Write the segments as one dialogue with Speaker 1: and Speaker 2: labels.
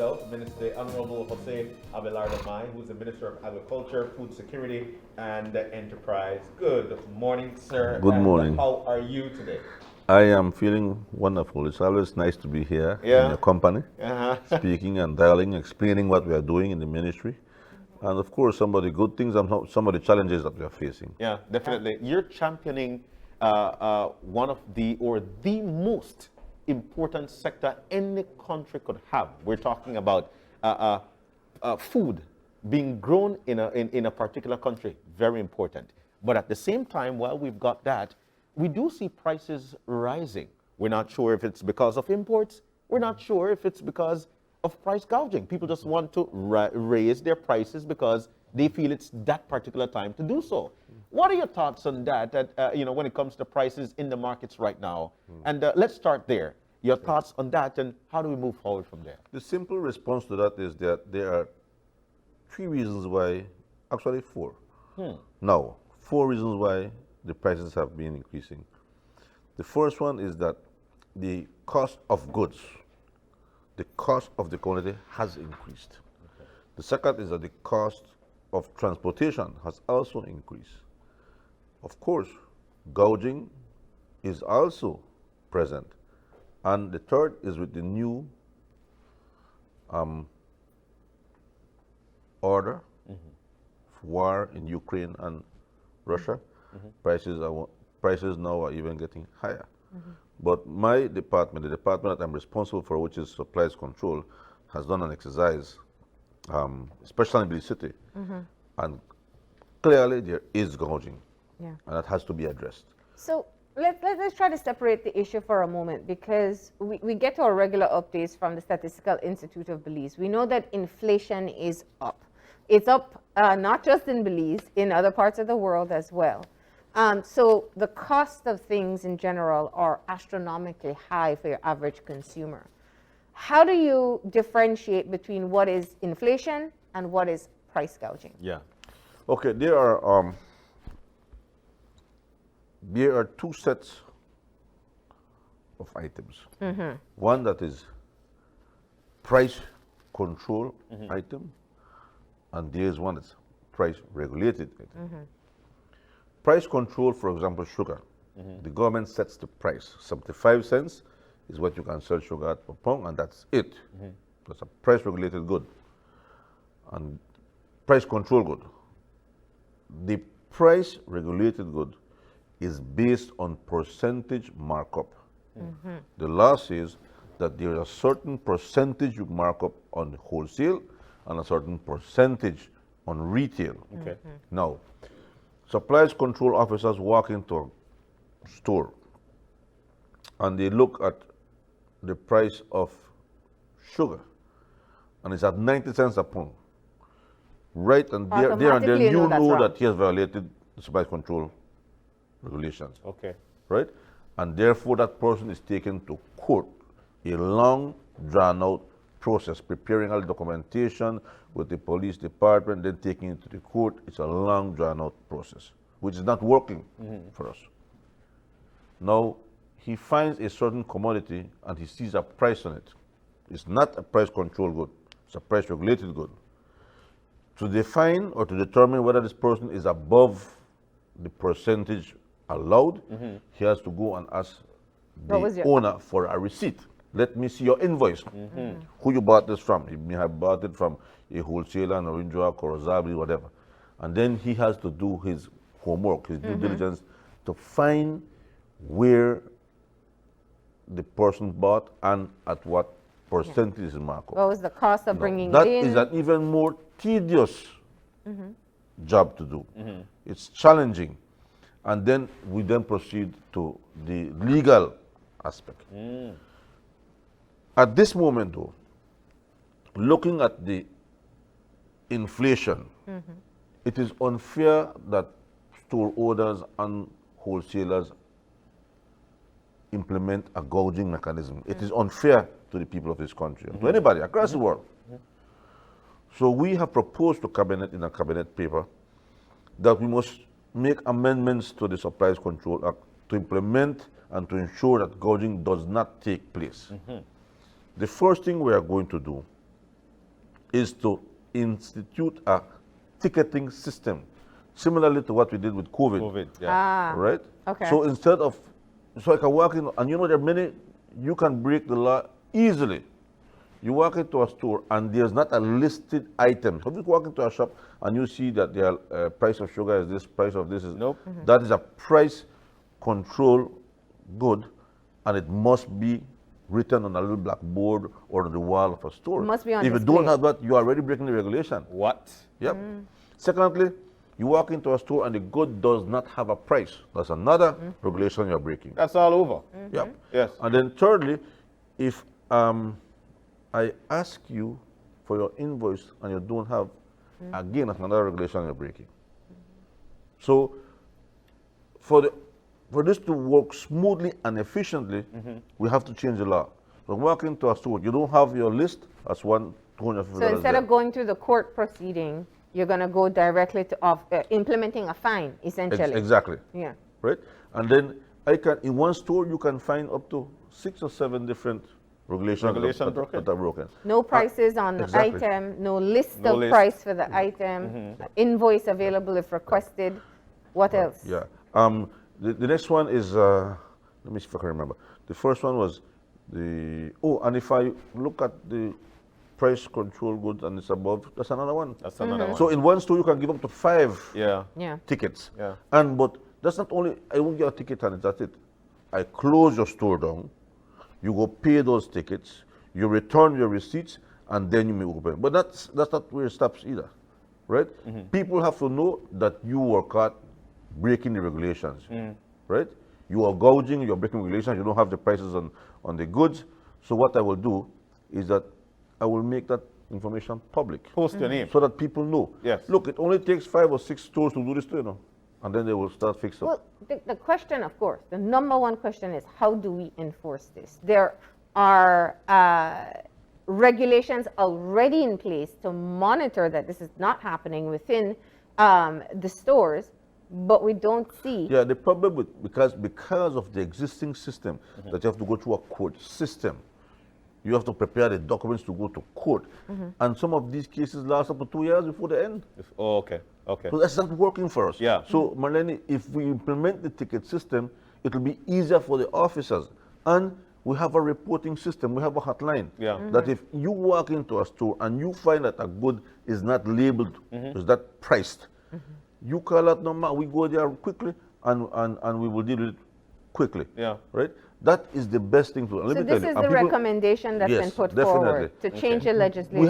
Speaker 1: himself, Minister Honorable Abi Mai, who's the Minister of Agriculture, Food Security, and Enterprise. Good morning, sir.
Speaker 2: Good
Speaker 1: and
Speaker 2: morning.
Speaker 1: How are you today?
Speaker 2: I am feeling wonderful. It's always nice to be here in
Speaker 1: Yeah.
Speaker 2: your company,
Speaker 1: Uh-huh.
Speaker 2: speaking and dialing, explaining what we are doing in the ministry, and of course some of the good things and some of the challenges that we are facing.
Speaker 1: Yeah, definitely. You're championing one of the most important sector any country could have. We're talking about food being grown in a particular country. Very important. But at the same time, while we've got that, we do see prices rising. We're not sure if it's because of imports. We're not sure if it's because of price gouging. People just want to raise their prices because they feel it's that particular time to do so. What are your thoughts on that, when it comes to prices in the markets right now? And let's start there. Your thoughts on that, and how do we move forward from there?
Speaker 2: The simple response to that is that there are three reasons why, actually four. Now, four reasons why the prices have been increasing. The first one is that the cost of goods, the cost of the commodity has increased. Okay. The second is that the cost of transportation has also increased. Of course, gouging is also present. And the third is with the new order for war in Ukraine and Russia. Prices now are even getting higher. But my department, the department that I'm responsible for, which is supplies control, has done an exercise, especially in Belize City, and clearly there is gouging, and that has to be addressed.
Speaker 3: So let's try to separate the issue for a moment, because we get our regular updates from the Statistical Institute of Belize. We know that inflation is up. It's up not just in Belize, in other parts of the world as well. So the cost of things in general are astronomically high for your average consumer. How do you differentiate between what is inflation and what is price gouging?
Speaker 2: Yeah. Okay, there are two sets of items. One that is price control item, and there is one that's price regulated item. Price control, for example, sugar. The government sets the price. 75 cents is what you can sell sugar at per pound, and that's it. That's a price regulated good. And price control good. The price regulated good is based on percentage markup. The law says that there is a certain percentage you mark up on wholesale and a certain percentage on retail.
Speaker 1: Okay.
Speaker 2: Now, supplies control officers walk into a store and they look at the price of sugar, and it's at 90 cents a pound. Right, and there and then you know that he has violated the supplies control regulations.
Speaker 1: Okay.
Speaker 2: Right? And therefore that person is taken to court, a long drawn out process, preparing all the documentation with the police department, then taking it to the court. It's a long drawn out process, which is not working for us. Now, he finds a certain commodity and he sees a price on it. It's not a price control good, it's a price regulated good. To define or to determine whether this person is above the percentage allowed, he has to go and ask the owner for a receipt. Let me see your invoice. Who you bought this from? He may have bought it from a wholesaler, an Orange Rock or a Zabri, whatever. And then he has to do his homework, his due diligence, to find where the person bought and at what percentage is markup.
Speaker 3: What was the cost of bringing
Speaker 2: that
Speaker 3: it in?
Speaker 2: That is an even more tedious job to do. It's challenging. And then we then proceed to the legal aspect. At this moment, though, looking at the inflation, it is unfair that store owners and wholesalers implement a gouging mechanism. It is unfair to the people of this country, and to anybody across the world. So we have proposed to Cabinet in a Cabinet paper that we must make amendments to the Supplies Control Act to implement and to ensure that gouging does not take place. The first thing we are going to do is to institute a ticketing system, similarly to what we did with COVID.
Speaker 1: COVID, yeah.
Speaker 3: Ah,
Speaker 2: Right?
Speaker 3: okay.
Speaker 2: So instead of, so I can walk in, and you know there are many, you can break the law easily. You walk into a store and there's not a listed item. If you walk into a shop and you see that the price of sugar is this, price of this is,
Speaker 1: Nope.
Speaker 2: that is a price control good, and it must be written on a little blackboard or on the wall of a store.
Speaker 3: It must be on
Speaker 2: If you
Speaker 3: display.
Speaker 2: don't have that, you are already breaking the regulation.
Speaker 1: What?
Speaker 2: Yep. Secondly, you walk into a store and the good does not have a price. That's another regulation you're breaking.
Speaker 1: That's all over.
Speaker 2: Yep.
Speaker 1: Yes.
Speaker 2: And then thirdly, if I ask you for your invoice and you don't have, again, that's another regulation you're breaking. So for this to work smoothly and efficiently, we have to change the law. So walk into a store, you don't have your list, that's one $250.
Speaker 3: So instead of going through the court proceeding, you're going to go directly to implementing a fine, essentially.
Speaker 2: Exactly.
Speaker 3: Yeah.
Speaker 2: Right? And then in one store you can find up to 6 or 7 different regulations that are broken.
Speaker 3: No prices on the
Speaker 2: Exactly.
Speaker 3: item, no list
Speaker 1: No
Speaker 3: of
Speaker 1: list.
Speaker 3: price for the item, invoice available if requested. What else?
Speaker 2: Yeah. The next one is, let me see if I can remember. The first one was and if I look at the price control goods and it's above, that's another one.
Speaker 1: That's another one.
Speaker 2: So in one store you can give up to 5
Speaker 1: Yeah.
Speaker 3: Yeah.
Speaker 2: tickets.
Speaker 1: Yeah.
Speaker 2: But that's not only, I won't get a ticket and that's it. I close your store down, you go pay those tickets, you return your receipts, and then you may open. But that's not where it stops either, right? People have to know that you were caught breaking the regulations, right? You are gouging, you are breaking regulations, you don't have the prices on the goods. So what I will do is that I will make that information public.
Speaker 1: Post your name.
Speaker 2: So that people know.
Speaker 1: Yes.
Speaker 2: Look, it only takes 5 or 6 stores to do this, and then they will start fixing.
Speaker 3: Well, the question, of course, the number one question is how do we enforce this? There are regulations already in place to monitor that this is not happening within the stores, but we don't see.
Speaker 2: Yeah, the problem because of the existing system that you have to go through a court system. You have to prepare the documents to go to court. And some of these cases last up to 2 years before the end.
Speaker 1: Oh, okay. Okay.
Speaker 2: So that's not working for us.
Speaker 1: Yeah.
Speaker 2: So Marlene, if we implement the ticket system, it will be easier for the officers. And we have a reporting system, we have a hotline.
Speaker 1: Yeah.
Speaker 2: That if you walk into a store and you find that a good is not labeled, is not priced, you call that number, we go there quickly and we will deal with it quickly.
Speaker 1: Yeah.
Speaker 2: Right? That is the best thing to do.
Speaker 3: So this is the recommendation that's been
Speaker 2: Yes,
Speaker 3: put
Speaker 2: definitely.
Speaker 3: forward to change the legislation.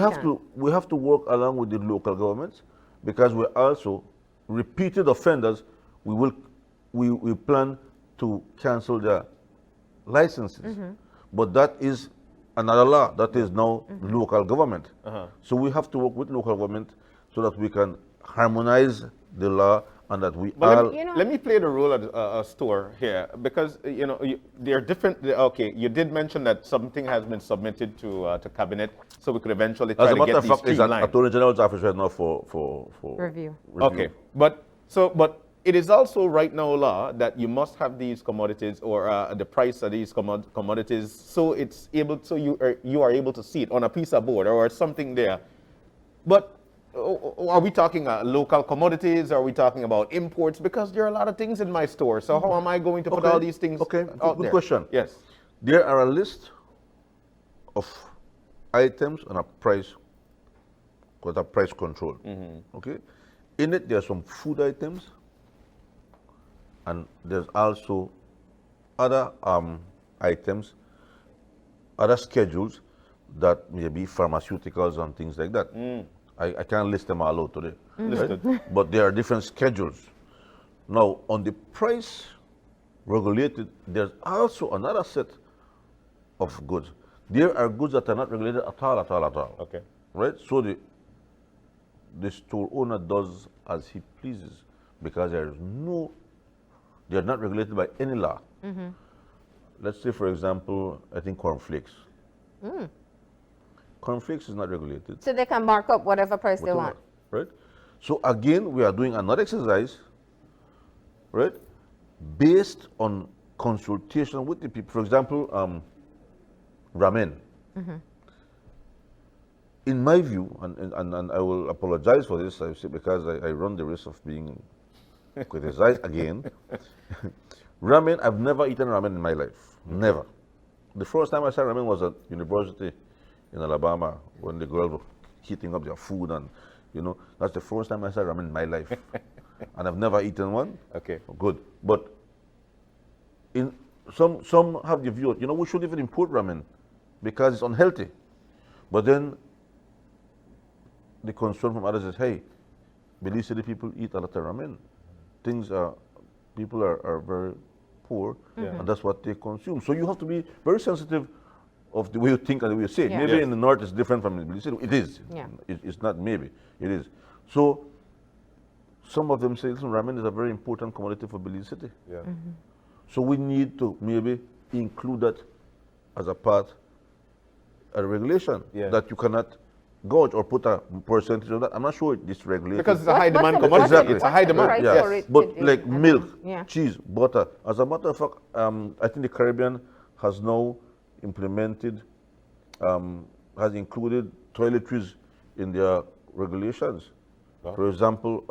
Speaker 2: We have to work along with the local governments because we're also repeated offenders. We plan to cancel their licenses, but that is another law. That is now local government. So we have to work with local government so that we can harmonize the law and that we all.
Speaker 1: Let me play the role of a store here because there are different. Okay, you did mention that something has been submitted to cabinet, so we could eventually try
Speaker 2: As a
Speaker 1: to
Speaker 2: matter
Speaker 1: get
Speaker 2: of
Speaker 1: these
Speaker 2: fact, it's an
Speaker 1: streamlined.
Speaker 2: Attorney General's office right now for
Speaker 3: Review.
Speaker 1: Okay, but it is also right now law that you must have these commodities or the price of these commodities, so it's able, so you are able to see it on a piece of board or something there. But are we talking local commodities? Are we talking about imports? Because there are a lot of things in my store. So how am I going to put all these things out
Speaker 2: good
Speaker 1: there?
Speaker 2: question.
Speaker 1: Yes.
Speaker 2: There are a list of items and a price, called a price control. Okay, in it there are some food items, and there's also other items, other schedules that may be pharmaceuticals and things like that. I can't list them all out today, right? But there are different schedules. Now, on the price regulated, there's also another set of goods. There are goods that are not regulated at all.
Speaker 1: Okay.
Speaker 2: Right? So the store owner does as he pleases because they are not regulated by any law. Let's say, for example, I think cornflakes. Cornflakes is not regulated.
Speaker 3: So they can mark up whatever price they want.
Speaker 2: Right? So again, we are doing another exercise, right? Based on consultation with the people. For example, ramen. in my view, and I will apologize for this, I say, because I run the risk of being criticized again. Ramen, I've never eaten ramen in my life. Never. The first time I saw ramen was at university in Alabama when the girls were heating up their food, and that's the first time I saw ramen in my life. And I've never eaten one.
Speaker 1: Okay.
Speaker 2: Good. But in some have the view, we shouldn't even import ramen because it's unhealthy. But then the concern from others is, hey, Belize City people eat a lot of ramen. People are very poor, and that's what they consume. So you have to be very sensitive of the way you think and the way you say it.
Speaker 3: Yeah.
Speaker 2: Maybe in the north it's different from the Belize City. It is.
Speaker 3: Yeah.
Speaker 2: It's not maybe. It is. So some of them say, listen, ramen is a very important commodity for Belize City.
Speaker 1: Yeah.
Speaker 2: So we need to maybe include that as a part of regulation, that you cannot gauge or put a percentage on that. I'm not sure it's regulated.
Speaker 1: Because it's a high demand
Speaker 3: what's the-
Speaker 1: commodity.
Speaker 2: Exactly.
Speaker 1: It's a high demand.
Speaker 3: price
Speaker 2: Yeah.
Speaker 3: for it
Speaker 2: But
Speaker 3: today?
Speaker 2: like
Speaker 3: I don't
Speaker 2: milk,
Speaker 3: know. Yeah.
Speaker 2: cheese, butter. As a matter of fact, I think the Caribbean has now implemented, has included toiletries in their regulations.
Speaker 1: Wow.
Speaker 2: For example,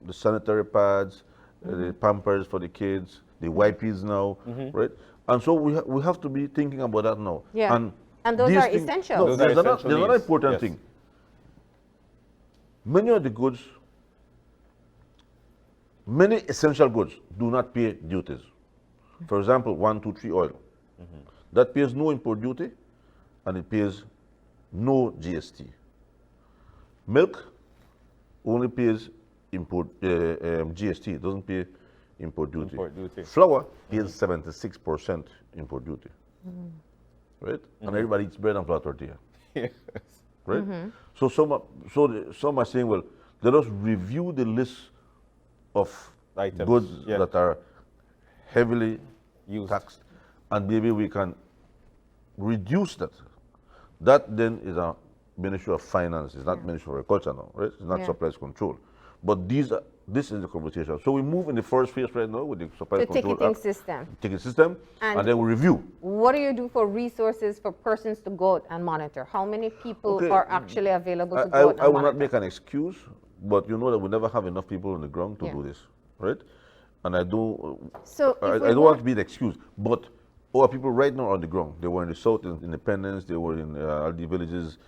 Speaker 2: the sanitary pads, the Pampers for the kids, the wipes now, right? And so we have to be thinking about that now.
Speaker 3: Yeah. And those
Speaker 2: these
Speaker 3: are
Speaker 2: things-
Speaker 3: essential.
Speaker 2: No,
Speaker 1: Those are
Speaker 2: there's
Speaker 1: essential
Speaker 2: another
Speaker 1: needs.
Speaker 2: important
Speaker 1: Yes.
Speaker 2: thing. Many of the goods, many essential goods do not pay duties. For example, 1,2,3 oil. That pays no import duty and it pays no GST. Milk only pays import GST, it doesn't pay import duty.
Speaker 1: Import duty.
Speaker 2: Flour pays 76% import duty. Right? And everybody eats bread and flour tortilla.
Speaker 1: Yes.
Speaker 2: Right? So some are saying, well, let us review the list of
Speaker 1: Items,
Speaker 2: goods
Speaker 1: yeah.
Speaker 2: that are heavily
Speaker 1: Used.
Speaker 2: taxed, and maybe we can reduce that. That then is a Ministry of Finance. It's not Ministry of Agriculture now, right? It's not
Speaker 3: Yeah.
Speaker 2: supplies control. But this is the conversation. So we move in the first phase right now with the supplies
Speaker 3: The
Speaker 2: control
Speaker 3: ticketing
Speaker 2: act,
Speaker 3: system.
Speaker 2: ticket system,
Speaker 3: And-
Speaker 2: then we review.
Speaker 3: What do you do for resources for persons to go out and monitor? How many people
Speaker 2: Okay.
Speaker 3: are actually available to
Speaker 2: I
Speaker 3: go out and
Speaker 2: will not
Speaker 3: monitor?
Speaker 2: make an excuse, but you know that we never have enough people on the ground to
Speaker 3: Yeah.
Speaker 2: do this, right? And I do.
Speaker 3: So
Speaker 2: I
Speaker 3: if we
Speaker 2: don't
Speaker 3: want-
Speaker 2: want to be the excuse, but our people right now on the ground. They were in the South in Independence. They were in Aldi villages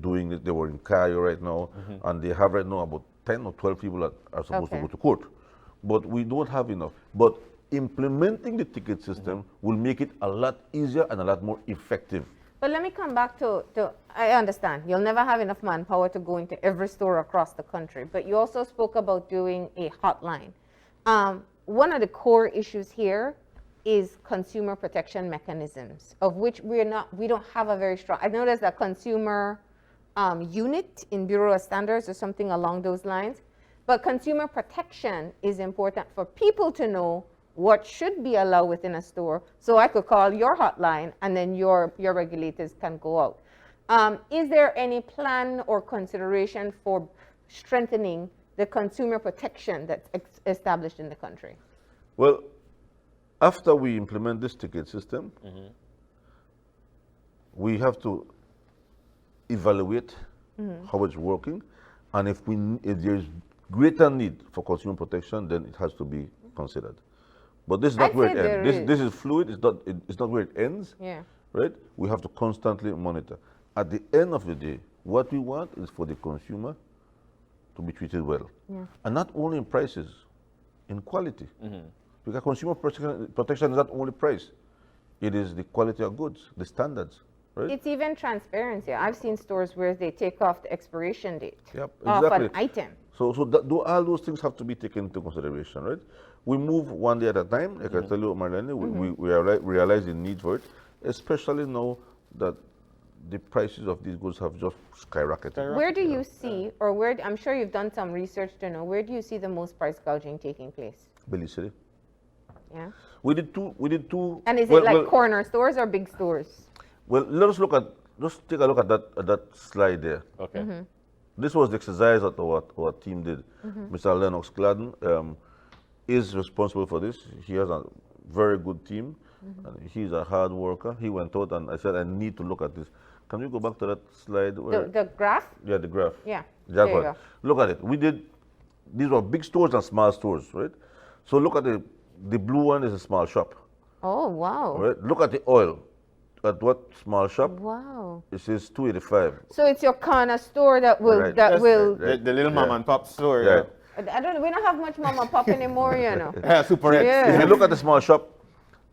Speaker 2: doing it. They were in Cayo right now, and they have right now about 10 or 12 people that are supposed to
Speaker 3: Okay.
Speaker 2: go to court. But we don't have enough. But implementing the ticket system will make it a lot easier and a lot more effective.
Speaker 3: But let me come back to, I understand, you'll never have enough manpower to go into every store across the country, but you also spoke about doing a hotline. One of the core issues here is consumer protection mechanisms, of which we don't have a very strong, I know there's a consumer unit in Bureau of Standards or something along those lines, but consumer protection is important for people to know what should be allowed within a store, so I could call your hotline and then your regulators can go out. Is there any plan or consideration for strengthening the consumer protection that's established in the country?
Speaker 2: Well, after we implement this ticket system, we have to evaluate how it's working, and if there is greater need for consumer protection, then it has to be considered. But this is not
Speaker 3: I'd
Speaker 2: where
Speaker 3: say
Speaker 2: it
Speaker 3: there
Speaker 2: ends.
Speaker 3: is.
Speaker 2: This is fluid. It's not where it ends.
Speaker 3: Yeah.
Speaker 2: Right? We have to constantly monitor. At the end of the day, what we want is for the consumer to be treated well, and not only in prices, in quality. Because consumer protection is not only price; it is the quality of goods, the standards. Right?
Speaker 3: It's even transparency. I've seen stores where they take off the expiration date
Speaker 2: Yep,
Speaker 3: of
Speaker 2: exactly.
Speaker 3: an item.
Speaker 2: So all those things have to be taken into consideration, right? We move one day at a time. Like I tell you, Marlene, we realize the need for it, especially now that the prices of these goods have just skyrocketed.
Speaker 3: Where do you see, or I'm sure you've done some research to know, where do you see the most price gouging taking place?
Speaker 2: Belize City.
Speaker 3: Yeah.
Speaker 2: We did two.
Speaker 3: And is
Speaker 2: well,
Speaker 3: it like
Speaker 2: well,
Speaker 3: corner stores or big stores?
Speaker 2: Well, just take a look at that slide there.
Speaker 1: Okay.
Speaker 2: This was the exercise that our team did. Mr. Lennox Gladden is responsible for this. He has a very good team. And he's a hard worker. He went out and I said, I need to look at this. Can you go back to that slide? Where,
Speaker 3: The graph?
Speaker 2: yeah, the graph.
Speaker 3: Yeah. There you
Speaker 2: Jaguar.
Speaker 3: go.
Speaker 2: Look at it. We did, these were big stores and small stores, right? So look at the blue one is a small shop,
Speaker 3: Oh, wow.
Speaker 2: right? Look at the oil. At what small shop?
Speaker 3: Wow.
Speaker 2: It says 285.
Speaker 3: So it's your corner store that will,
Speaker 2: Right.
Speaker 1: The little mom
Speaker 2: Yeah.
Speaker 1: and pop store.
Speaker 2: Yeah.
Speaker 3: we don't have much mom and pop anymore, you know.
Speaker 1: Yeah, Super X.
Speaker 3: Yeah.
Speaker 2: If you look at the small shop,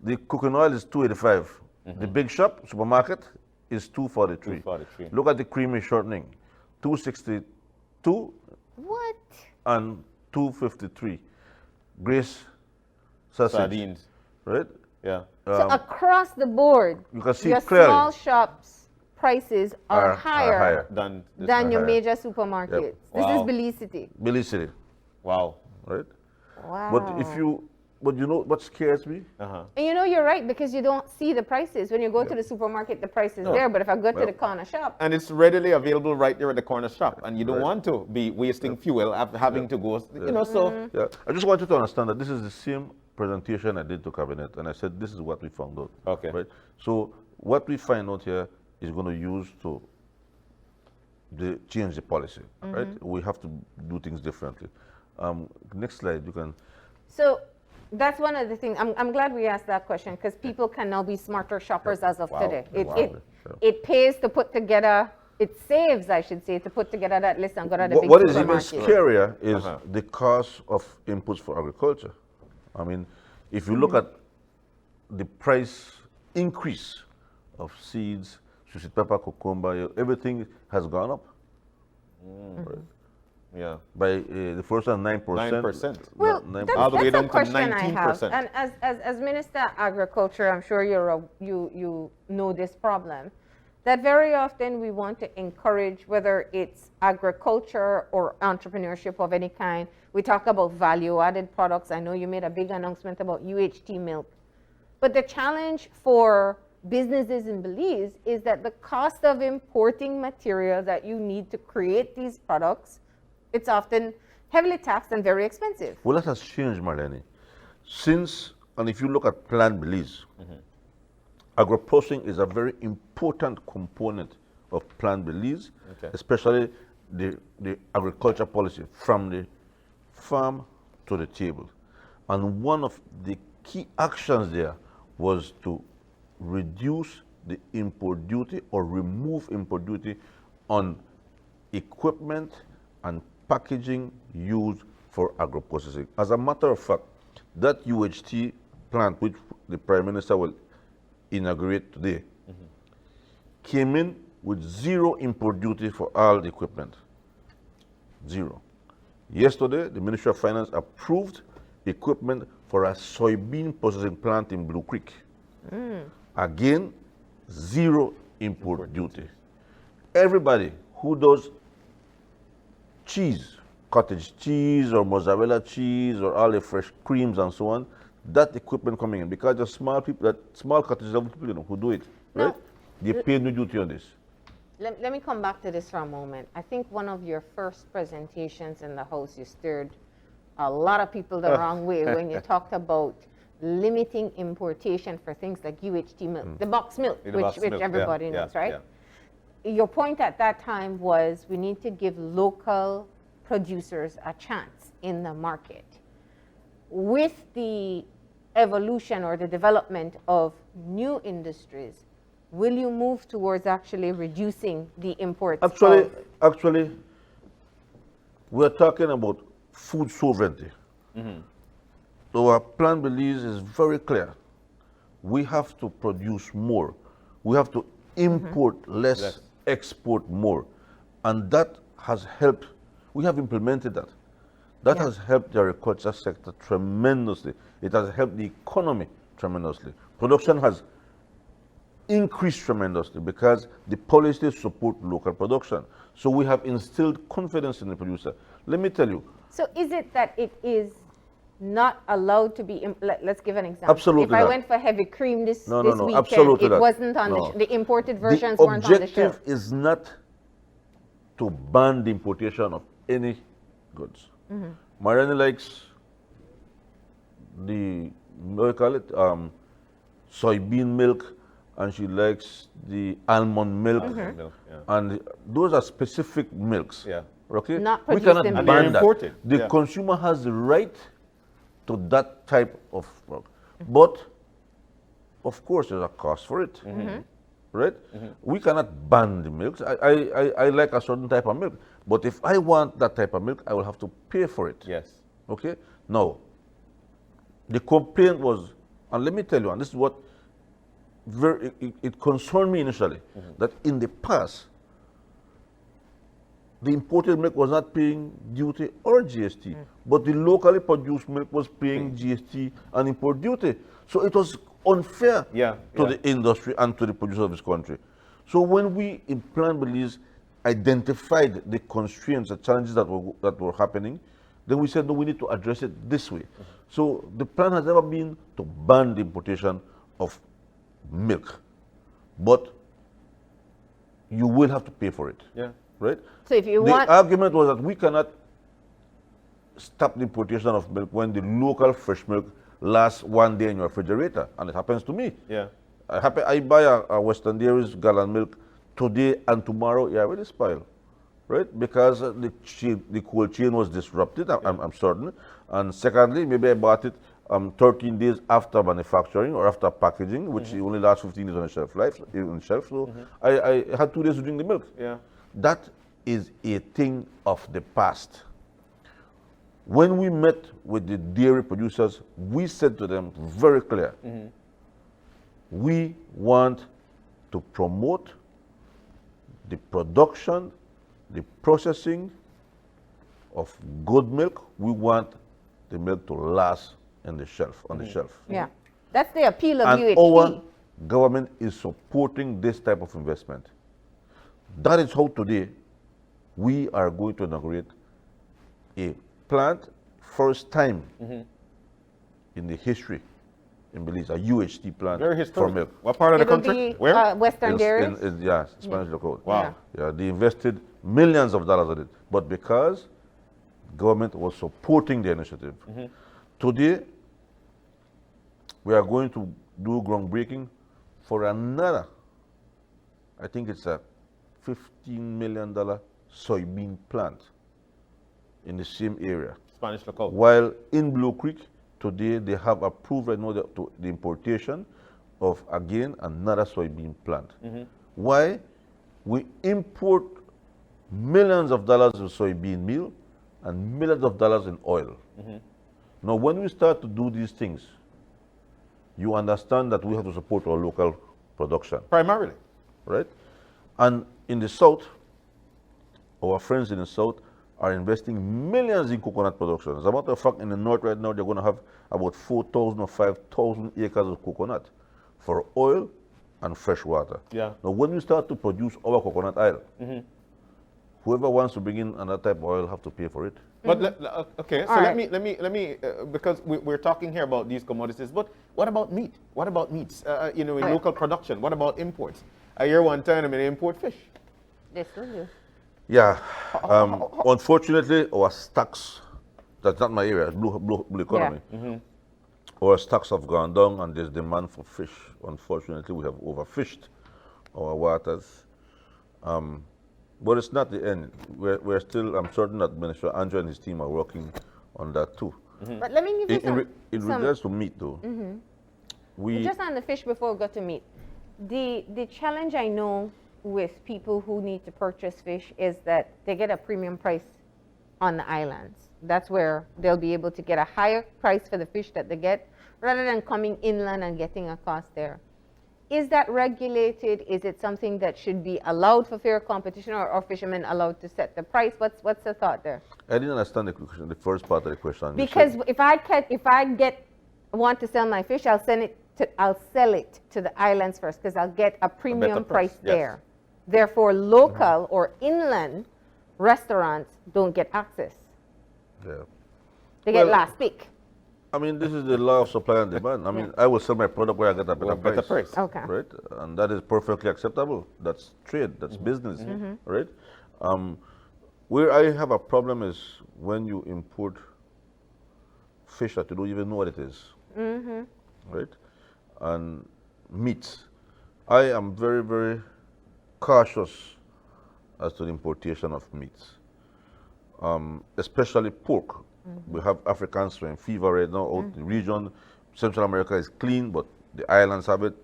Speaker 2: the cooking oil is 285. The big shop, supermarket, is 243.
Speaker 1: 243.
Speaker 2: Look at the creamy shortening, 262
Speaker 3: What?
Speaker 2: and 253. Grace sausage,
Speaker 1: Sardines.
Speaker 2: right?
Speaker 1: Yeah.
Speaker 3: So across the board,
Speaker 2: You can see
Speaker 3: your
Speaker 2: clearly
Speaker 3: small shops prices are higher
Speaker 1: Than this
Speaker 3: than
Speaker 1: one.
Speaker 3: your
Speaker 2: higher.
Speaker 3: major supermarkets.
Speaker 2: Yep.
Speaker 3: This
Speaker 1: Wow.
Speaker 3: is Belize City.
Speaker 2: Belize City,
Speaker 1: Wow.
Speaker 2: right?
Speaker 3: Wow.
Speaker 2: But you know what scares me?
Speaker 1: Uh-huh.
Speaker 3: And you know, you're right, because you don't see the prices. When you go to the supermarket, the price is there. But if I go to the corner shop,
Speaker 1: And it's readily available right there at the corner shop. And you don't want to be wasting fuel after having to go, you know, so.
Speaker 2: Yeah, I just want you to understand that this is the same presentation I did to cabinet, and I said this is what we found out.
Speaker 1: Okay.
Speaker 2: Right. So what we find out here is going to use to change the policy. Right. We have to do things differently. Next slide, you can.
Speaker 3: so that's one of the things. I'm glad we asked that question, because people can now be smarter shoppers as of
Speaker 1: Wow.
Speaker 3: today.
Speaker 2: Wow.
Speaker 3: It pays to put together, it saves, I should say, to put together that list and go to the big
Speaker 2: What is even
Speaker 3: supermarket.
Speaker 2: scarier is the cost of inputs for agriculture. I mean, if you look at the price increase of seeds, sweet pepper, cucumber, everything has gone up. Right?
Speaker 1: Yeah.
Speaker 2: By the first one, 9%.
Speaker 1: 9%.
Speaker 3: Well,
Speaker 2: No, 9%.
Speaker 3: that's,
Speaker 1: All the way
Speaker 3: that's a
Speaker 1: down to
Speaker 3: question I have.
Speaker 1: 19%.
Speaker 3: And as Minister of Agriculture, I'm sure you know this problem, that very often we want to encourage, whether it's agriculture or entrepreneurship of any kind. We talk about value-added products. I know you made a big announcement about UHT milk. But the challenge for businesses in Belize is that the cost of importing material that you need to create these products, it's often heavily taxed and very expensive.
Speaker 2: Well, that has changed, Marlene. Since, and if you look at Plan Belize, agro-processing is a very important component of Plan Belize,
Speaker 1: Okay.
Speaker 2: especially the agriculture policy from the farm to the table. And one of the key actions there was to reduce the import duty or remove import duty on equipment and packaging used for agro-processing. As a matter of fact, that UHT plant, which the Prime Minister will inaugurate today, came in with zero import duty for all the equipment. Zero. Yesterday, the Ministry of Finance approved equipment for a soybean processing plant in Blue Creek. Again, zero import duty. Everybody who does cheese, cottage cheese or mozzarella cheese or all the fresh creams and so on, that equipment coming in, because the small people, that small cottage level people, you know, who do it,
Speaker 3: No.
Speaker 2: right? They pay no duty on this.
Speaker 3: Let me come back to this for a moment. I think one of your first presentations in the House, you steered a lot of people the wrong way when you talked about limiting importation for things like UHT milk, the box milk,
Speaker 1: The
Speaker 3: which,
Speaker 1: box
Speaker 3: which
Speaker 1: milk,
Speaker 3: everybody
Speaker 1: yeah,
Speaker 3: knows,
Speaker 1: yeah,
Speaker 3: right?
Speaker 1: yeah.
Speaker 3: Your point at that time was we need to give local producers a chance in the market. With the evolution or the development of new industries, will you move towards actually reducing the imports?
Speaker 2: Actually, we're talking about food sovereignty. So our Plan Belize is very clear. We have to produce more. We have to import less, export more. And that has helped. We have implemented that. That has helped the agriculture sector tremendously. It has helped the economy tremendously. Production has increased tremendously because the policies support local production. So we have instilled confidence in the producer. Let me tell you.
Speaker 3: So is it that it is not allowed to be, let's give an example.
Speaker 2: Absolutely
Speaker 3: If I
Speaker 2: not.
Speaker 3: went for heavy cream this
Speaker 2: No,
Speaker 3: weekend,
Speaker 2: absolutely
Speaker 3: it
Speaker 2: not.
Speaker 3: wasn't on
Speaker 2: No.
Speaker 3: the imported
Speaker 2: The
Speaker 3: versions weren't on the
Speaker 2: objective
Speaker 3: shelf.
Speaker 2: is not to ban the importation of any goods. Mariani likes the, what do you call it, soybean milk and she likes the almond milk.
Speaker 1: Milk, yeah.
Speaker 2: And those are specific milks.
Speaker 1: Yeah.
Speaker 2: Okay?
Speaker 3: Not
Speaker 2: We
Speaker 3: produced
Speaker 2: cannot
Speaker 3: in
Speaker 2: ban
Speaker 1: Belize. And
Speaker 2: that.
Speaker 1: they're imported.
Speaker 2: The
Speaker 1: Yeah.
Speaker 2: consumer has the right to that type of milk. But, of course, there's a cost for it. Right? We cannot ban the milks. I like a certain type of milk. But if I want that type of milk, I will have to pay for it.
Speaker 1: Yes.
Speaker 2: Okay? Now, the complaint was, and let me tell you, and this is what it concerned me initially, that in the past, the imported milk was not paying duty or GST, but the locally produced milk was paying GST and import duty. So it was unfair
Speaker 1: Yeah,
Speaker 2: to
Speaker 1: yeah.
Speaker 2: the industry and to the producer of this country. So when we in Plan Belize identified the constraints, the challenges that were happening, then we said, no, we need to address it this way. So the plan has never been to ban the importation of milk, but you will have to pay for it.
Speaker 1: Yeah.
Speaker 2: Right?
Speaker 3: So if you
Speaker 2: The
Speaker 3: want,
Speaker 2: argument was that we cannot stop the importation of milk when the local fresh milk lasts 1 day in your refrigerator, and it happens to me.
Speaker 1: Yeah.
Speaker 2: I buy a Western Dairies gallon milk today, and tomorrow it already spoiled, right? Because the cold chain was disrupted, I'm certain. And secondly, maybe I bought it 13 days after manufacturing or after packaging, which only lasts 15 days on the shelf life. So I had 2 days to drink the milk.
Speaker 1: Yeah.
Speaker 2: That is a thing of the past. When we met with the dairy producers, we said to them very clear, we want to promote the production, the processing of good milk. We want the milk to last on the shelf.
Speaker 3: yeah, that's the appeal of
Speaker 2: And
Speaker 3: UHT.
Speaker 2: our government is supporting this type of investment. That is how today we are going to inaugurate a plant, first time in the history in Belize, a UHT plant
Speaker 1: Very
Speaker 2: for
Speaker 1: historic.
Speaker 2: milk.
Speaker 1: What part of the
Speaker 3: It'll
Speaker 1: country?
Speaker 3: be
Speaker 1: Where?
Speaker 3: Western Dairies.
Speaker 2: Yeah, Spanish lookout.
Speaker 1: Wow.
Speaker 2: Yeah, they invested millions of dollars in it, but because government was supporting the initiative. Today, we are going to do groundbreaking for another, I think it's a $15 million soybean plant in the same area.
Speaker 1: Spanish lookout.
Speaker 2: While in Blue Creek, today they have approved right now the importation of, again, another soybean plant. Why? We import millions of dollars in soybean meal and millions of dollars in oil. Now, when we start to do these things, you understand that we have to support our local production,
Speaker 1: Primarily.
Speaker 2: right? And in the South, our friends in the South are investing millions in coconut production. As a matter of fact, in the North right now, they're going to have about 4,000 or 5,000 acres of coconut for oil and fresh water.
Speaker 1: Yeah.
Speaker 2: Now, when we start to produce our coconut oil, whoever wants to bring in another type of oil have to pay for it.
Speaker 1: But okay, so
Speaker 3: All
Speaker 1: let
Speaker 3: right.
Speaker 1: me because we're talking here about these commodities. But what about meat? What about meats? In
Speaker 3: Right.
Speaker 1: local production. What about imports? I hear one time they import fish.
Speaker 3: They still do.
Speaker 2: Yeah. Unfortunately, our stocks, that's not my area, it's blue economy. Our stocks have gone down and there's demand for fish. Unfortunately, we have overfished our waters. But it's not the end. We're still, I'm certain that Minister Andrew and his team are working on that too.
Speaker 3: But let me give you
Speaker 2: In
Speaker 3: some
Speaker 2: regards to meat though, we,
Speaker 3: just on the fish before we go to meat. The challenge I know with people who need to purchase fish is that they get a premium price on the islands. That's where they'll be able to get a higher price for the fish that they get rather than coming inland and getting a cost there. Is that regulated? Is it something that should be allowed for fair competition, or are fishermen allowed to set the price? What's the thought there?
Speaker 2: I didn't understand the question, the first part of the question. You
Speaker 3: Because
Speaker 2: said-
Speaker 3: if I want to sell my fish, I'll sell it to the islands first because I'll get a premium
Speaker 1: price,
Speaker 3: price
Speaker 1: yes.
Speaker 3: there. Therefore, local or inland restaurants don't get access.
Speaker 2: yeah.
Speaker 3: They get
Speaker 2: Well,
Speaker 3: last pick.
Speaker 2: I mean, this is the law of supply and demand. I mean, I will sell my product where I get a better price.
Speaker 1: Better price.
Speaker 3: Okay.
Speaker 2: Right? And that is perfectly acceptable. That's trade, that's business, right? Where I have a problem is when you import fish that you don't even know what it is, right? And meats. I am very, very cautious as to the importation of meats, especially pork. We have African swine fever right now out in the region. Central America is clean, but the islands have it.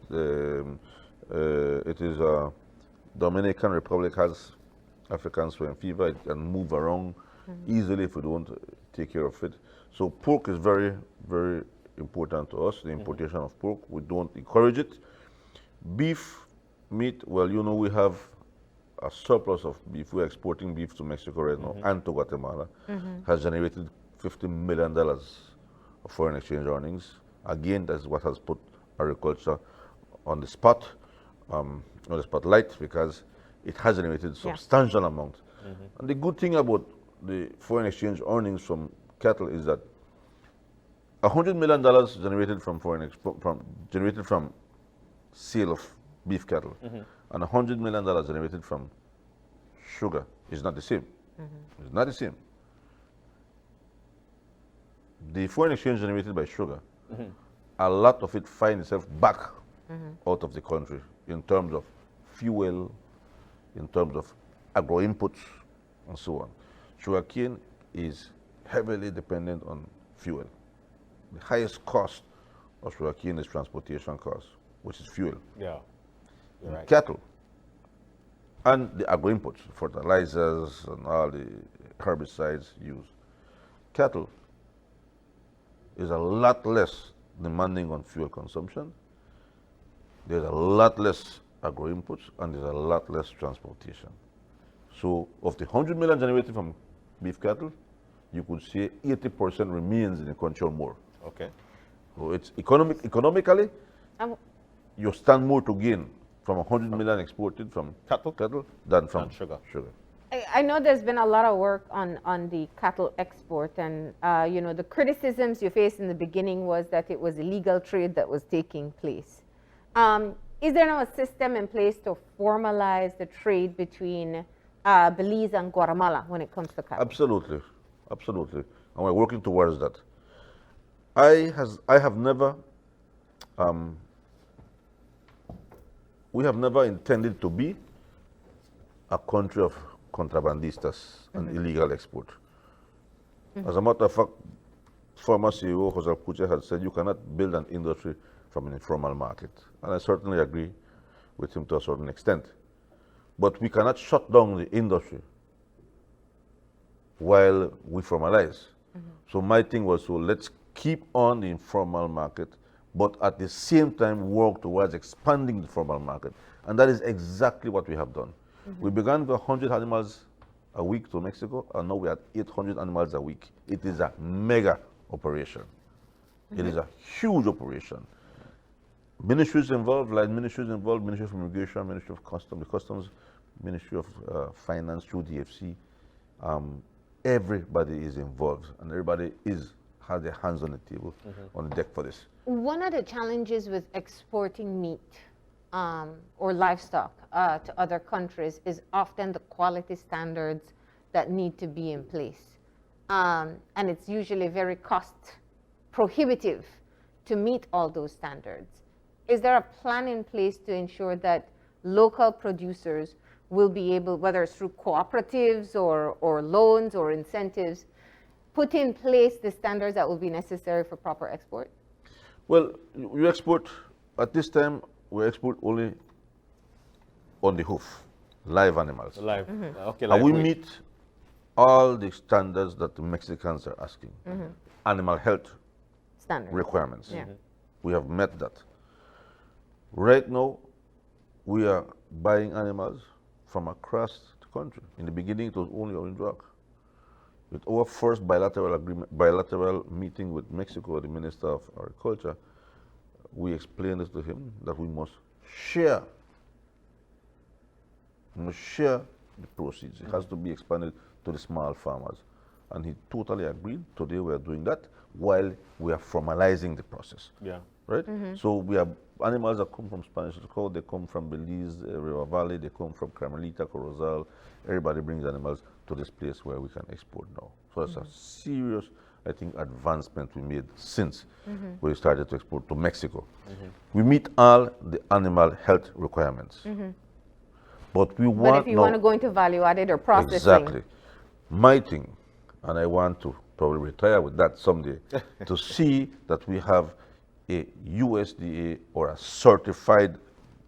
Speaker 2: It is Dominican Republic has African swine fever. It can move around easily if we don't take care of it. So pork is very, very important to us, the importation of pork. We don't encourage it. Beef, meat, well, you know, we have a surplus of beef. We're exporting beef to Mexico right now and to Guatemala. Has generated $50 million of foreign exchange earnings. Again, that's what has put agriculture on the spotlight, because it has generated substantial amount. And the good thing about the foreign exchange earnings from cattle is that $100 million generated from sale of beef cattle, and $100 million generated from sugar is not the same. It's not the same. The foreign exchange generated by sugar, a lot of it finds itself back out of the country in terms of fuel, in terms of agro inputs, and so on. Sugarcane is heavily dependent on fuel. The highest cost of sugarcane is transportation cost, which is fuel.
Speaker 1: Yeah, you're right.
Speaker 2: Cattle and the agro inputs, fertilizers and all the herbicides used. Cattle is a lot less demanding on fuel consumption. There's a lot less agro inputs, and there's a lot less transportation. So of the 100 million generated from beef cattle, you could say 80% remains in the country or more.
Speaker 1: Okay.
Speaker 2: So it's economically, you stand more to gain from 100 million exported from cattle than from sugar.
Speaker 3: I know there's been a lot of work on the cattle export, and you know, the criticisms you faced in the beginning was that it was illegal trade that was taking place. Is there now a system in place to formalize the trade between Belize and Guatemala when it comes to cattle?
Speaker 2: Absolutely, absolutely, and we're working towards that. I have never, we have never intended to be a country of contrabandistas and illegal export. As a matter of fact, former CEO Jose Puche had said you cannot build an industry from an informal market. And I certainly agree with him to a certain extent. But we cannot shut down the industry while we formalize. So my thing was, so let's keep on the informal market, but at the same time work towards expanding the formal market. And that is exactly what we have done. We began with 100 animals a week to Mexico, and now we are 800 animals a week. It is a mega operation. It is a huge operation. Ministries involved, like ministries involved, Ministry of Immigration, Ministry of Customs, Ministry of Finance through DFC. Everybody is involved, and everybody has their hands on the table, on the deck for this.
Speaker 3: One of the challenges with exporting meat or livestock to other countries is often the quality standards that need to be in place. And it's usually very cost prohibitive to meet all those standards. Is there a plan in place to ensure that local producers will be able, whether it's through cooperatives or loans or incentives, put in place the standards that will be necessary for proper export?
Speaker 2: Well, we export, at this time, we export only on the hoof, live animals.
Speaker 1: Live. Okay,
Speaker 2: And we
Speaker 1: weight.
Speaker 2: meet all the standards that the Mexicans are asking. Animal health
Speaker 3: Standards.
Speaker 2: requirements.
Speaker 3: Yeah.
Speaker 2: We have met that. Right now, we are buying animals from across the country. In the beginning, it was only Orange Rock. With our first bilateral meeting with Mexico, the Minister of Agriculture, we explained this to him that we must share. We must share the proceeds. It has to be expanded to the small farmers. And he totally agreed. Today we are doing that while we are formalizing the process.
Speaker 1: Yeah.
Speaker 2: Right? So we have animals that come from Spanish Coast, they come from Belize, River Valley, they come from Carmelita, Corozal. Everybody brings animals to this place where we can export now. So it's a serious I think, advancement we made since we started to export to Mexico. We meet all the animal health requirements. But we want
Speaker 3: But if you want to go into value added or processing.
Speaker 2: Exactly. My thing, and I want to probably retire with that someday, to see that we have a USDA or a certified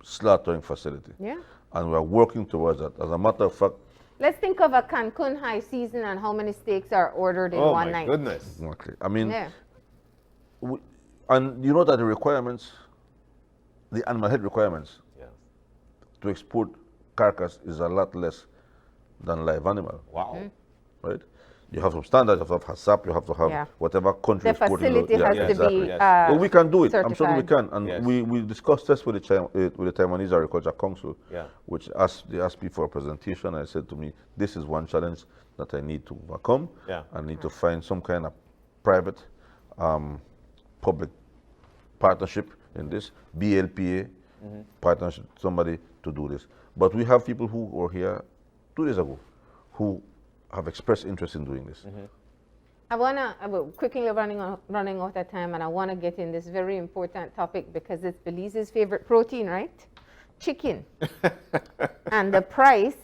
Speaker 2: slaughtering facility.
Speaker 3: Yeah.
Speaker 2: And we are working towards that. As a matter of fact,
Speaker 3: Let's think of a Cancun high season and how many steaks are ordered in one night.
Speaker 1: Oh my goodness.
Speaker 2: exactly. I mean,
Speaker 3: Yeah.
Speaker 2: and you know that the requirements, the animal health requirements
Speaker 1: Yeah.
Speaker 2: to export carcass is a lot less than live animal,
Speaker 1: Wow.
Speaker 2: right? You have some standards, you have to have HACCP, you have to have
Speaker 3: Yeah.
Speaker 2: whatever country
Speaker 3: The
Speaker 2: exporting
Speaker 3: facility
Speaker 2: yeah,
Speaker 3: has
Speaker 2: yeah,
Speaker 3: to
Speaker 2: exactly.
Speaker 3: be
Speaker 1: Yes.
Speaker 2: Well, we can do it. I'm sure we
Speaker 3: certified.
Speaker 2: can. And
Speaker 1: Yes.
Speaker 2: we discussed this with the Taiwanese Agriculture Council,
Speaker 1: Yeah.
Speaker 2: which they asked me for a presentation. I said to me, this is one challenge that I need to overcome.
Speaker 1: Yeah.
Speaker 2: I need to find some kind of private, public partnership in this, BLPA, partnership, somebody to do this. But we have people who were here 2 days ago who have expressed interest in doing this.
Speaker 3: I'm quickly running out of time, and I want to get in this very important topic because it's Belize's favorite protein, right? Chicken. And the price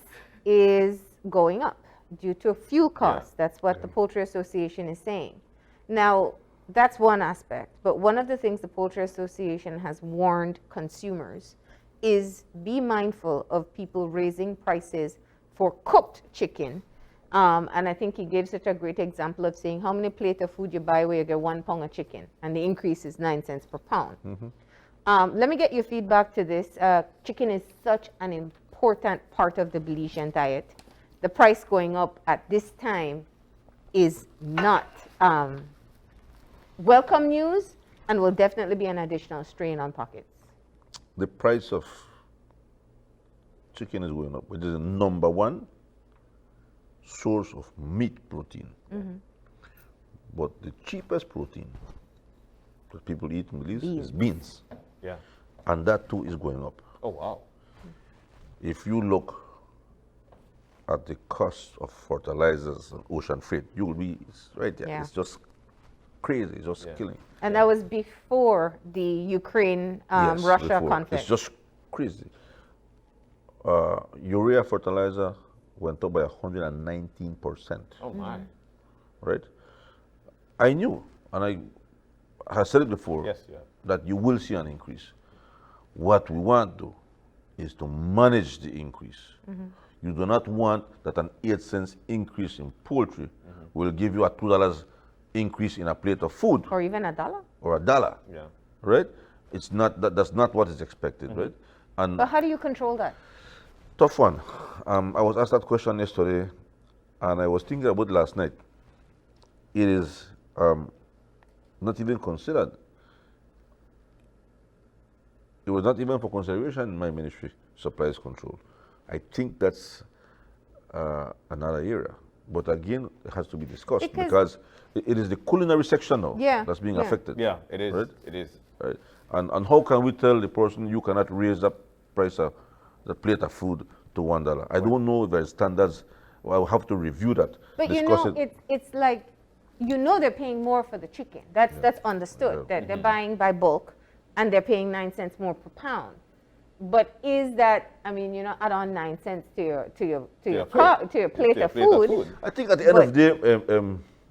Speaker 3: is going up due to fuel costs. That's what the Poultry Association is saying. Now, that's one aspect, but one of the things the Poultry Association has warned consumers is be mindful of people raising prices for cooked chicken. And I think he gives such a great example of saying how many plate of food you buy where you get 1 pound of chicken, and the increase is 9 cents per pound. Let me get your feedback to this. Chicken is such an important part of the Belizean diet. The price going up at this time is not welcome news, and will definitely be an additional strain on pockets.
Speaker 2: The price of chicken is going up, which is the number one source of meat protein. But the cheapest protein that people eat in Belize is beans.
Speaker 1: Yeah.
Speaker 2: And that too is going up.
Speaker 1: Oh wow.
Speaker 2: If you look at the cost of fertilizers and ocean freight, you will be it's right there.
Speaker 3: Yeah.
Speaker 2: It's just crazy, it's just
Speaker 1: Yeah.
Speaker 2: killing.
Speaker 3: And that was before the Ukraine
Speaker 2: Yes,
Speaker 3: Russia
Speaker 2: before.
Speaker 3: conflict.
Speaker 2: It's just crazy. Urea fertilizer went up by 119%.
Speaker 1: Oh my.
Speaker 2: Right? I knew, and I have said it before,
Speaker 1: Yes, yeah.
Speaker 2: that you will see an increase. What we want to do is to manage the increase. You do not want that an 8 cents increase in poultry will give you a $2 increase in a plate of food
Speaker 3: or even $1.
Speaker 2: or $1,
Speaker 1: Yeah.
Speaker 2: right? It's not that's not what is expected, right? And
Speaker 3: But how do you control that?
Speaker 2: tough one. I was asked that question yesterday, and I was thinking about it last night. It is not even considered. It was not even for consideration in my ministry, supplies control. I think that's another area. But again, it has to be discussed because it is the culinary section now that's being affected.
Speaker 1: Yeah, it is.
Speaker 2: Right?
Speaker 1: It is.
Speaker 2: Right? And how can we tell the person you cannot raise the price of the plate of food to $1? I don't know if there's standards. I will have to review that.
Speaker 3: But
Speaker 2: discuss
Speaker 3: you know, it's like, you know, they're paying more for the chicken. That's understood, that they're buying by bulk and they're paying 9 cents more per pound. But is that, I mean, you know, add on 9 cents to your plate of food.
Speaker 2: I think at the end of the day,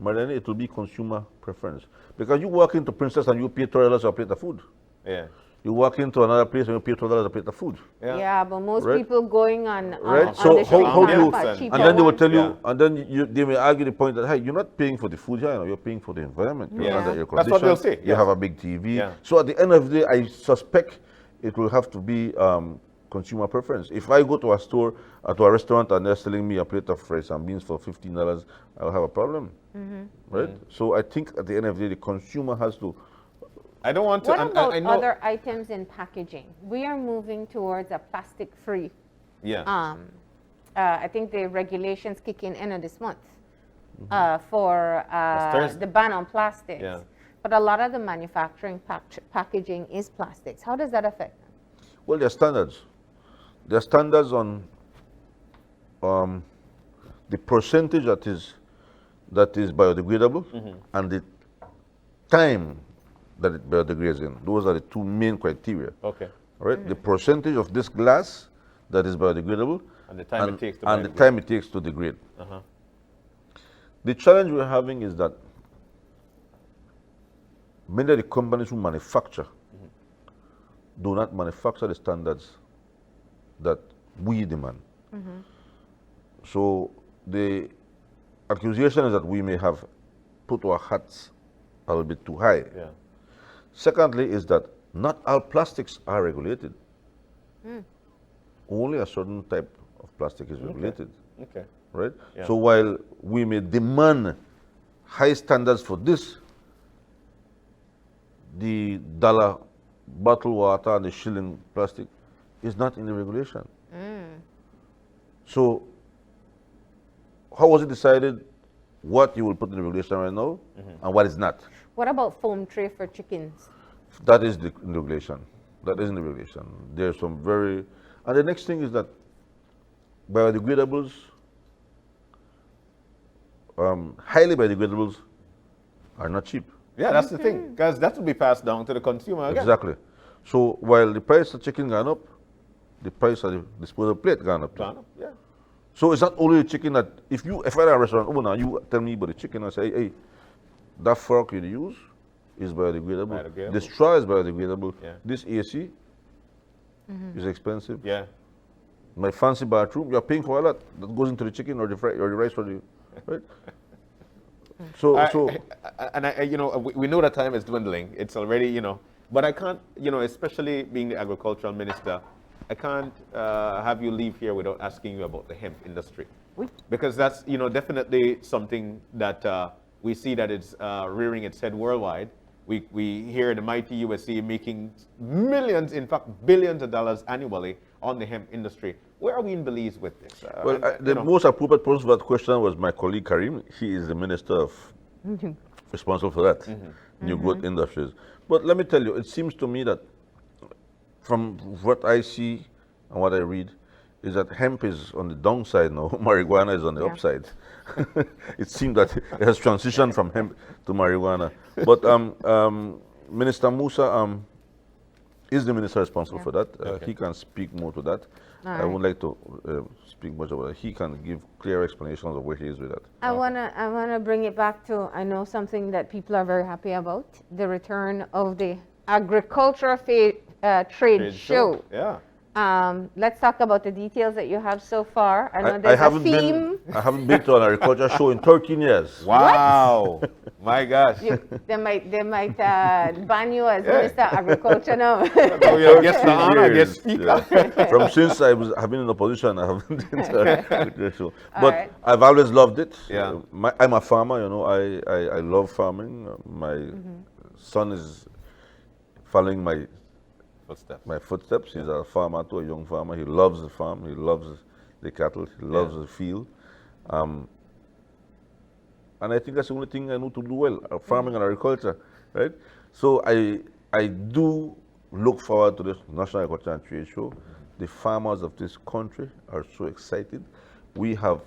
Speaker 2: Marlene, it will be consumer preference. Because you walk into Princess and you pay $12 for a plate of food.
Speaker 1: Yeah.
Speaker 2: You walk into another place and you pay $12 a plate of food.
Speaker 3: Yeah, but most
Speaker 2: Right.
Speaker 3: people going on
Speaker 2: Right?
Speaker 3: the
Speaker 2: So
Speaker 3: street
Speaker 2: how do you,
Speaker 3: can't cheaper
Speaker 2: and then they will
Speaker 3: ones.
Speaker 2: tell you,
Speaker 1: Yeah.
Speaker 2: and then they may argue the point that, hey, you're not paying for the food here, you're paying for the environment. You're
Speaker 3: Yeah.
Speaker 2: under air
Speaker 1: That's what they'll
Speaker 2: conditioning,
Speaker 1: say,
Speaker 2: you
Speaker 1: yes.
Speaker 2: have a big TV.
Speaker 1: Yeah.
Speaker 2: So at the end of the day, I suspect it will have to be consumer preference. If I go to a store, to a restaurant, and they're selling me a plate of rice and beans for $15, I'll have a problem. Right? So I think at the end of the day, the consumer has to.
Speaker 1: I don't want to.
Speaker 3: What
Speaker 1: and
Speaker 3: about
Speaker 1: I know,
Speaker 3: other items in packaging? We are moving towards a plastic-free.
Speaker 1: Yeah.
Speaker 3: I think the regulations kick in end of this month for
Speaker 1: Thursday.
Speaker 3: the ban on plastics.
Speaker 1: Yeah.
Speaker 3: But a lot of the manufacturing packaging is plastics. How does that affect them?
Speaker 2: Well, there are standards. There are standards on the percentage that is that is biodegradable and the time that it biodegrades in. Those are the two main criteria.
Speaker 1: Okay.
Speaker 2: Right? The percentage of this glass that is biodegradable
Speaker 1: And the time it takes to
Speaker 2: and the
Speaker 1: biodegrade.
Speaker 2: time it takes to degrade.
Speaker 1: Uh-huh.
Speaker 2: The challenge we're having is that many of the companies who manufacture do not manufacture the standards that we demand. So the accusation is that we may have put our hats a little bit too high.
Speaker 1: Yeah.
Speaker 2: Secondly is that not all plastics are regulated. Only a certain type of plastic is regulated,
Speaker 1: Okay.
Speaker 2: right?
Speaker 1: Yeah.
Speaker 2: So while we may demand high standards for this, the dollar bottled water and the shilling plastic is not in the regulation. So how was it decided what you will put in the regulation right now and what is not?
Speaker 3: What about foam tray for chickens?
Speaker 2: That is the regulation. That is in the regulation. There's some very, and the next thing is that biodegradables, highly biodegradables are not cheap.
Speaker 1: Yeah, that's the thing, because that will be passed down to the consumer again.
Speaker 2: Exactly. So while the price of chicken gone up, the price of the disposable plate gone up.
Speaker 1: Gone up, yeah.
Speaker 2: So it's not only the chicken that, if I'm a restaurant owner, you tell me about the chicken, I say, hey, that fork you use is biodegradable.
Speaker 1: Biodegradable.
Speaker 2: The straw is biodegradable.
Speaker 1: Yeah.
Speaker 2: This AC is expensive.
Speaker 1: Yeah.
Speaker 2: My fancy bathroom, you're paying for all that. That goes into the chicken or the rice or the, right?
Speaker 1: We know that time is dwindling. It's already, but I can't, especially being the agricultural minister, I can't have you leave here without asking you about the hemp industry.
Speaker 3: Oui.
Speaker 1: Because that's, definitely something that we see that it's rearing its head worldwide. We hear the mighty USA making millions, in fact, billions of dollars annually on the hemp industry. Where are we in Belize with this?
Speaker 2: The most appropriate person for that question was my colleague Karim. He is the minister of responsible for that, new growth industries. But let me tell you, it seems to me that from what I see and what I read, is that hemp is on the downside now, marijuana is on the upside. It seems that it has transitioned from hemp to marijuana. But Minister Musa is the minister responsible for that. He can speak more to that. I would like to speak much about it. He can give clear explanations of where he is with that.
Speaker 3: I wanna bring it back to, I know something that people are very happy about, the return of the agricultural trade show.
Speaker 1: Yeah.
Speaker 3: Let's talk about the details that you have so far. I know
Speaker 2: I
Speaker 3: there's a
Speaker 2: haven't
Speaker 3: theme.
Speaker 2: I haven't been to an agriculture show in 13 years.
Speaker 1: Wow. My gosh.
Speaker 3: They might ban you as Minister of Agriculture now.
Speaker 1: So you'll get the honor, get
Speaker 2: Years,
Speaker 1: speaker.
Speaker 2: yeah. From since I've been in opposition, I haven't been to an agriculture show. But
Speaker 3: right.
Speaker 2: I've always loved it.
Speaker 1: Yeah.
Speaker 2: I'm a farmer, I love farming. My son is following my footsteps. He's a farmer too, a young farmer. He loves the farm. He loves the cattle. He loves the field. And I think that's the only thing I know to do well, farming and agriculture, right? So I do look forward to this National Agriculture and Trade Show. The farmers of this country are so excited. We have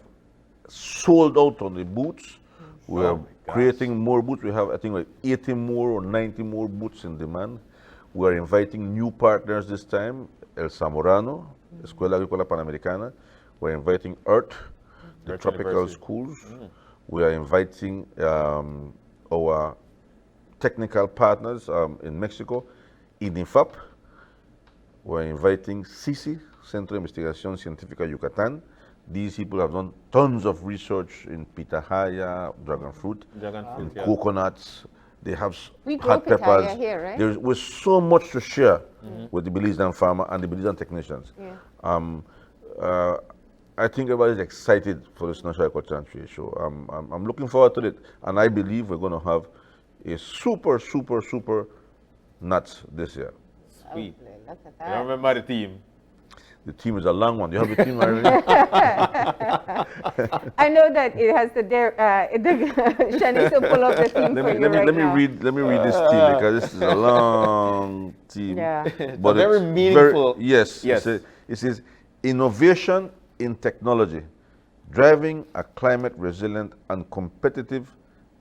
Speaker 2: sold out on the booths. We are creating more booths. We have, I think, like 80 more or 90 more booths in demand. We are inviting new partners this time, El Zamorano, Escuela Agrícola Panamericana. We're inviting Earth, the
Speaker 1: Earth
Speaker 2: tropical
Speaker 1: University.
Speaker 2: schools. We are inviting our technical partners in Mexico, INIFAP. We're inviting CICI, Centro de Investigación Científica Yucatán. These people have done tons of research in pitahaya, dragon fruit, in coconuts. They have
Speaker 3: We grow
Speaker 2: hot peppers.
Speaker 3: pitaya here, right?
Speaker 2: There was so much to share with the Belizean farmer and the Belizean technicians.
Speaker 3: Yeah.
Speaker 2: I think everybody's excited for this National Agriculture and Trade Show. I'm looking forward to it, and I believe we're going to have a super, super, super nuts this year.
Speaker 1: Sweet.
Speaker 3: Look at
Speaker 1: I
Speaker 3: that.
Speaker 1: remember the team.
Speaker 2: The team is a long one. Do you have a team, Irene?
Speaker 3: I know that it has the Shanice will pull up the theme for you right
Speaker 2: let me
Speaker 3: now.
Speaker 2: read this team because this is a long team.
Speaker 3: Yeah.
Speaker 2: But
Speaker 1: very
Speaker 2: it's
Speaker 1: meaningful.
Speaker 2: Yes.
Speaker 1: Yes.
Speaker 2: It says innovation in technology driving a climate resilient and competitive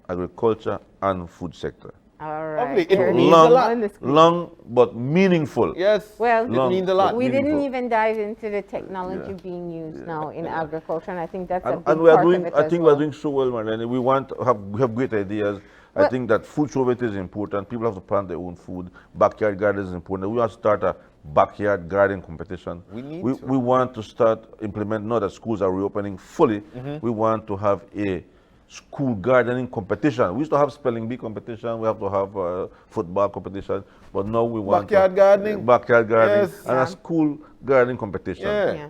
Speaker 2: agriculture and food sector.
Speaker 3: All
Speaker 1: Lovely.
Speaker 3: right.
Speaker 1: It
Speaker 3: There
Speaker 1: means
Speaker 3: is
Speaker 1: a
Speaker 2: long,
Speaker 1: lot.
Speaker 3: on the screen.
Speaker 2: long but meaningful.
Speaker 1: Yes,
Speaker 3: Well,
Speaker 1: it
Speaker 2: Long,
Speaker 1: means a lot.
Speaker 2: but
Speaker 3: we didn't
Speaker 2: meaningful.
Speaker 3: even dive into the technology
Speaker 2: Yeah.
Speaker 3: being used now in agriculture, and I think that's a
Speaker 2: And,
Speaker 3: big
Speaker 2: and we are
Speaker 3: part
Speaker 2: doing,
Speaker 3: of it
Speaker 2: I
Speaker 3: as
Speaker 2: think
Speaker 3: well.
Speaker 2: we're doing so well, Marlene. We have great ideas. I
Speaker 3: Well-
Speaker 2: think that food sovereignty is important. People have to plant their own food. Backyard garden is important. We want to start a backyard garden competition.
Speaker 1: We need to.
Speaker 2: We want to start implement, now that schools are reopening fully, we want to have a school gardening competition. We used to have spelling bee competition. We have to have football competition. But now we want
Speaker 1: Backyard gardening.
Speaker 2: backyard gardening,
Speaker 1: Yes.
Speaker 2: and
Speaker 3: Yeah.
Speaker 2: a school gardening competition.
Speaker 1: Yeah.
Speaker 3: Yeah.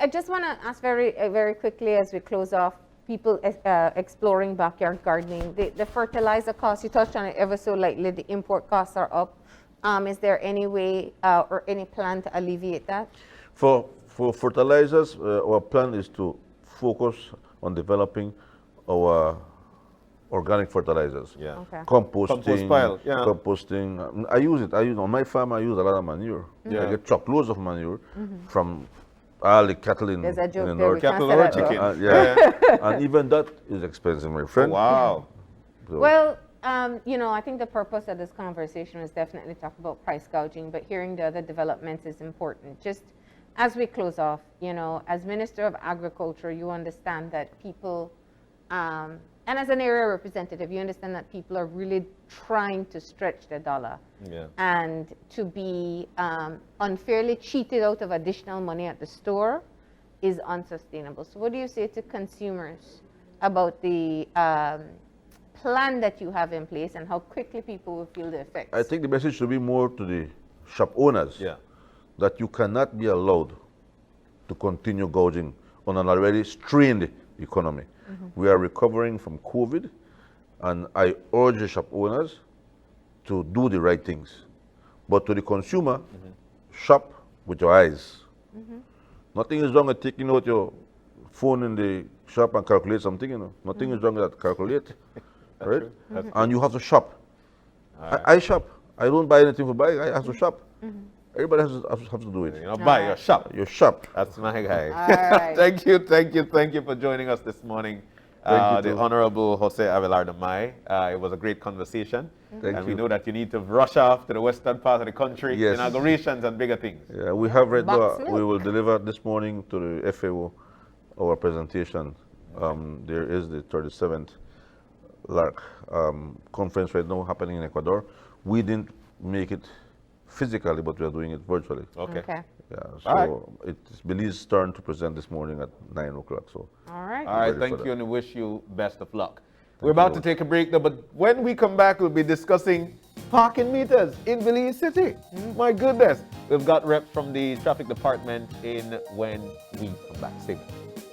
Speaker 3: I just want to ask very quickly as we close off, people exploring backyard gardening, the fertilizer costs, you touched on it ever so lightly, the import costs are up. Is there any way or any plan to alleviate that?
Speaker 2: For fertilizers, our plan is to focus on developing our organic fertilizers.
Speaker 1: Yeah.
Speaker 3: Okay.
Speaker 2: Composting,
Speaker 1: Compost pile, yeah.
Speaker 2: composting. I use it. On my farm, I use a lot of manure.
Speaker 1: Yeah.
Speaker 2: I get truckloads of manure from all the cattle in,
Speaker 3: There's a
Speaker 2: in
Speaker 3: joke
Speaker 2: the
Speaker 3: there,
Speaker 2: north.
Speaker 3: we can't
Speaker 1: Cattle
Speaker 3: say
Speaker 1: or
Speaker 3: that, though.
Speaker 1: chicken.
Speaker 2: Yeah. And even that is expensive, my friend.
Speaker 1: Wow.
Speaker 2: So-
Speaker 3: Well, I think the purpose of this conversation was definitely talk about price gouging, but hearing the other developments is important. Just as we close off, as Minister of Agriculture, you understand that people, and as an area representative, you understand that people are really trying to stretch their dollar.
Speaker 1: Yeah.
Speaker 3: And to be unfairly cheated out of additional money at the store is unsustainable. So what do you say to consumers about the plan that you have in place and how quickly people will feel the effects?
Speaker 2: I think the message should be more to the shop owners.
Speaker 1: Yeah.
Speaker 2: That you cannot be allowed to continue gouging on an already strained economy. We are recovering from COVID, and I urge the shop owners to do the right things. But to the consumer, shop with your eyes. Nothing is wrong with taking out your phone in the shop and calculate something, Nothing is wrong with that. Calculate, right?
Speaker 1: true. That's
Speaker 2: And you have to shop. I shop. I don't buy anything for buying. I have to shop. Everybody has to do it.
Speaker 1: Buy your shop.
Speaker 2: You shop.
Speaker 1: That's my guy.
Speaker 3: All right.
Speaker 1: Thank you for joining us this morning.
Speaker 2: Thank you
Speaker 1: The
Speaker 2: too.
Speaker 1: Honorable Jose Abi Mai. It was a great conversation.
Speaker 2: Thank
Speaker 1: and we
Speaker 2: you.
Speaker 1: know that you need to rush off to the western part of the country,
Speaker 2: Yes.
Speaker 1: inaugurations and bigger things.
Speaker 2: Yeah, we have right
Speaker 3: Box
Speaker 2: now.
Speaker 3: milk.
Speaker 2: We will deliver this morning to the FAO our presentation. There is the 37th LARC conference right now happening in Ecuador. We didn't make it physically, but we are doing it virtually.
Speaker 1: Okay.
Speaker 3: Okay.
Speaker 2: Yeah,
Speaker 1: All right.
Speaker 2: so it's Belize's turn to present this morning at 9 o'clock. So
Speaker 3: All right.
Speaker 1: All right,
Speaker 2: Ready for
Speaker 1: thank
Speaker 2: that.
Speaker 1: you, and we wish you best of luck. We're
Speaker 2: you
Speaker 1: about
Speaker 2: very
Speaker 1: to
Speaker 2: much.
Speaker 1: take a break now, but when we come back, we'll be discussing parking meters in Belize City. My goodness. We've got reps from the traffic department in when we come back. Stay with us.